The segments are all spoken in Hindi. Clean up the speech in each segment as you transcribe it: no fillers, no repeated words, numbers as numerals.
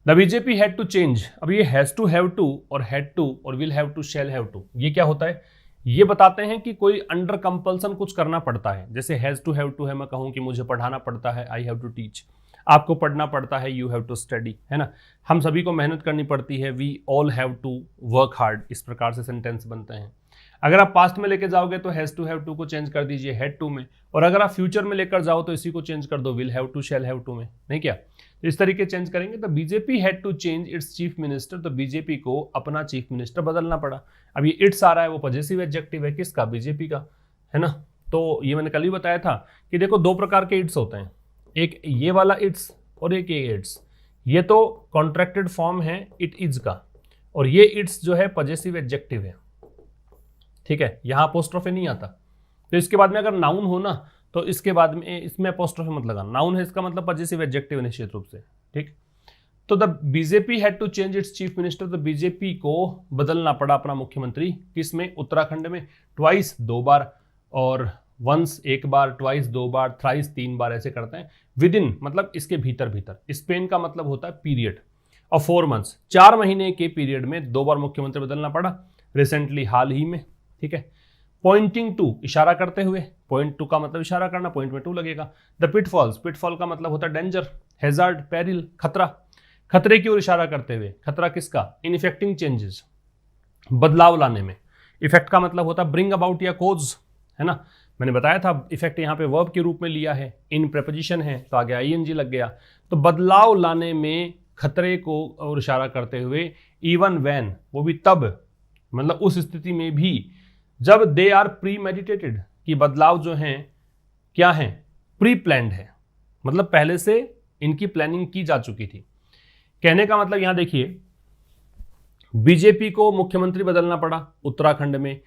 The BJP had to change. अब ये हैज टू, हैव टू और हैड टू और will have to, shall have to, ये क्या होता है? ये बताते हैं कि कोई अंडर कंपल्सन कुछ करना पड़ता है। जैसे हैज टू, हैव टू है, मैं कहूं कि मुझे पढ़ाना पड़ता है, आई हैव टू टीच। आपको पढ़ना पड़ता है, यू हैव टू स्टडी, है ना। हम सभी को मेहनत करनी पड़ती है, we all have to work hard. इस प्रकार से सेंटेंस बनते हैं। अगर आप पास्ट में लेके जाओगे तो हैज टू, हैव टू को चेंज कर दीजिए हैड टू में, और अगर आप फ्यूचर में लेकर जाओ तो इसी को चेंज कर दो will have to, shall have to में, नहीं क्या? तो इस तरीके चेंज करेंगे। तो BJP had to change its chief minister, तो बीजेपी को अपना चीफ मिनिस्टर बदलना पड़ा। अब ये इट्स आ रहा है, वो पॉजेसिव एडजेक्टिव है, किसका? बीजेपी का, है ना। तो ये मैंने कल ही बताया था कि देखो दो प्रकार के इट्स होते हैं, एक ये वाला इट्स और एक ये इट्स। ये तो कॉन्ट्रैक्टेड फॉर्म है इट इज का, और ये इट्स जो है पॉजेसिव एडजेक्टिव है, ठीक है। यहां अपोस्ट्रोफे नहीं आता। तो इसके बाद में अगर नाउन हो ना तो इसके बाद में इसमें अपोस्ट्रोफे मत लगाना। नाउन है, इसका मतलब पॉजेसिव एडजेक्टिव निश्चित रूप से, ठीक। तो the BJP had to change its chief minister, तो बीजेपी को बदलना पड़ा अपना मुख्यमंत्री, किसमें? उत्तराखंड में। ट्वाइस, दो बार, और वंस एक बार, ट्वाइस दो बार, थ्राइस तीन बार, ऐसे करते हैं। विद इन मतलब इसके भीतर भीतर। स्पेन का मतलब होता है पीरियड। और 4 मंथ्स, 4 महीने के पीरियड में 2 बार मुख्यमंत्री बदलना पड़ा, रिसेंटली, हाल ही में, ठीक है। पॉइंटिंग टू, इशारा करते हुए, पॉइंट टू का मतलब इशारा करना, पॉइंट में टू लगेगा। द पिटफॉल्स, पिटफॉल का मतलब होता है डेंजर, हैजार्ड, पेरिल, खतरा, खतरे की ओर इशारा करते हुए। खतरा किसका? इन इफेक्टिंग चेंजेस, बदलाव लाने में। इफेक्ट का मतलब होता है ब्रिंग अबाउट या कोज, है ना। मैंने बताया था इफेक्ट यहाँ पे वर्ब के रूप में लिया है, इन प्रेपोजिशन है तो आगे आईएनजी लग गया। तो बदलाव लाने में खतरे को और इशारा करते हुए, इवन व्हेन, वो भी तब, मतलब उस स्थिति में भी जब दे आर प्री मेडिटेटेड, कि बदलाव जो हैं क्या हैं? प्री प्लान्ड है, मतलब पहले से इनकी प्लानिंग की जा चुकी थी। कहने का मतलब यहां देखिए, बीजेपी को मुख्यमंत्री बदलना पड़ा उत्तराखंड में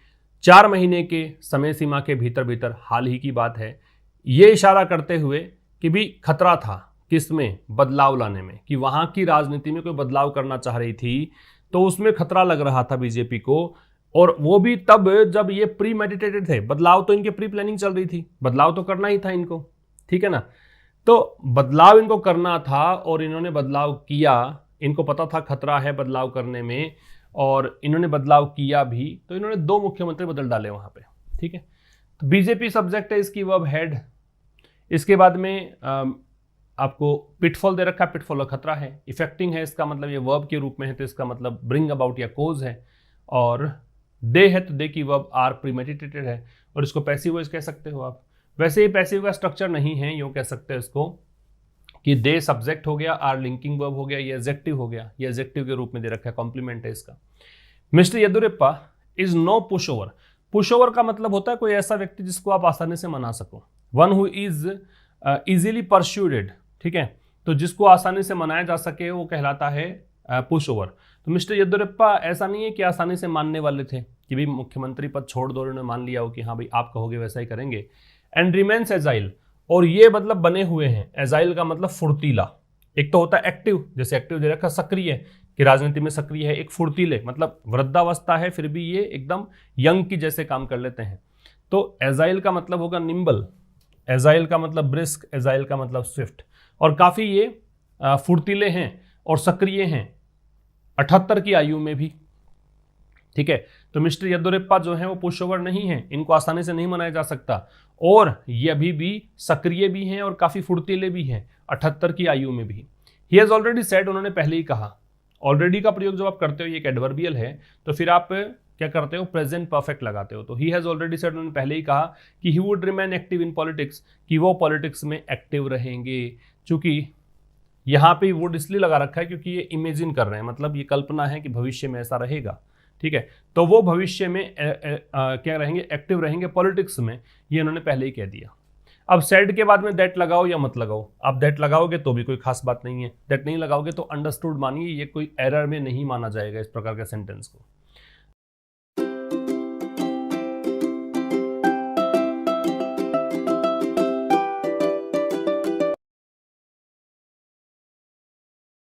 4 महीने के समय सीमा के भीतर भीतर, हाल ही की बात है। ये इशारा करते हुए कि भी खतरा था किसमें? बदलाव लाने में, कि वहां की राजनीति में कोई बदलाव करना चाह रही थी तो उसमें खतरा लग रहा था बीजेपी को, और वो भी तब जब ये प्री मेडिटेटेड थे। बदलाव तो इनके प्री प्लानिंग चल रही थी, बदलाव तो करना ही था इनको, ठीक है ना। तो बदलाव इनको करना था और इन्होंने बदलाव किया, इनको पता था खतरा है बदलाव करने में और इन्होंने बदलाव किया भी, तो इन्होंने 2 मुख्यमंत्री बदल डाले वहां पे, ठीक है। तो बीजेपी सब्जेक्ट है, इसकी वर्ब हैड। इसके बाद में आपको पिटफॉल दे रखा है, पिटफॉल का खतरा है। इफेक्टिंग है, इसका मतलब ये वर्ब के रूप में है तो इसका मतलब ब्रिंग अबाउट या कोज है। और दे है तो दे की वर्ब आर प्रीमेडिटेटेड है, और इसको पैसिव वॉइस कह सकते हो आप। वैसे ये पैसिव का स्ट्रक्चर नहीं है, यूँ कह सकते हो इसको कि दे सब्जेक्ट हो गया, आर लिंकिंग वर्ब हो गया, ये एडजेक्टिव हो गया, ये एडजेक्टिव के रूप में दे रखा है, कॉम्प्लीमेंट है इसका। Mister Yeddyurappa is no pushover. Pushover का मतलब होता है कोई ऐसा व्यक्ति जिसको आप आसानी से मना सको। वन हु इज इजीली परस्यूडेड, ठीक है, तो जिसको आसानी से मनाया जा सके वो कहलाता है पुश ओवर। तो मिस्टर येदुरप्पा ऐसा नहीं है कि आसानी से मानने वाले थे कि भाई मुख्यमंत्री पद छोड़ दो, उन्होंने मान लिया हो कि हाँ भाई आप कहोगे वैसा ही करेंगे। एंड रिमेन्स एजाइल, और ये मतलब बने हुए हैं। एजाइल का मतलब फुर्तीला। एक तो होता है एक्टिव, जैसे एक्टिव दे रखा सक्रिय कि राजनीति में सक्रिय है। एक फुर्तीले मतलब वृद्धावस्था है फिर भी ये एकदम यंग की जैसे काम कर लेते हैं। तो एजाइल का मतलब होगा निम्बल, एजाइल का मतलब ब्रिस्क, एजाइल का मतलब स्विफ्ट, और काफी ये फुर्तीले हैं और सक्रिय हैं 78 की आयु में भी, ठीक है। तो मिस्टर येदुरप्पा जो है वो पुश ओवर नहीं है, इनको आसानी से नहीं मनाया जा सकता, और ये अभी भी सक्रिय भी हैं और काफी फुर्तीले भी हैं 78 की आयु में भी। ही हैज ऑलरेडी सेड, उन्होंने पहले ही कहा। ऑलरेडी का प्रयोग जब आप करते हो, ये एक एडवर्बियल है, तो फिर आप क्या करते हो? प्रेजेंट परफेक्ट लगाते हो। तो ही हैज ऑलरेडी सेड, उन्होंने पहले ही कहा कि he would remain active in politics, कि वो पॉलिटिक्स में एक्टिव रहेंगे। चूंकि यहाँ पे वुड इसलिए लगा रखा है क्योंकि ये इमेजिन कर रहे हैं, मतलब ये कल्पना है कि भविष्य में ऐसा रहेगा, ठीक है। तो वो भविष्य में क्या रहेंगे? एक्टिव रहेंगे पॉलिटिक्स में, ये उन्होंने पहले ही कह दिया। अब सेड के बाद में दैट लगाओ या मत लगाओ, आप दैट लगाओगे तो भी कोई खास बात नहीं है, दैट नहीं लगाओगे तो अंडरस्टूड मानिए, ये कोई एरर में नहीं माना जाएगा इस प्रकार के सेंटेंस को।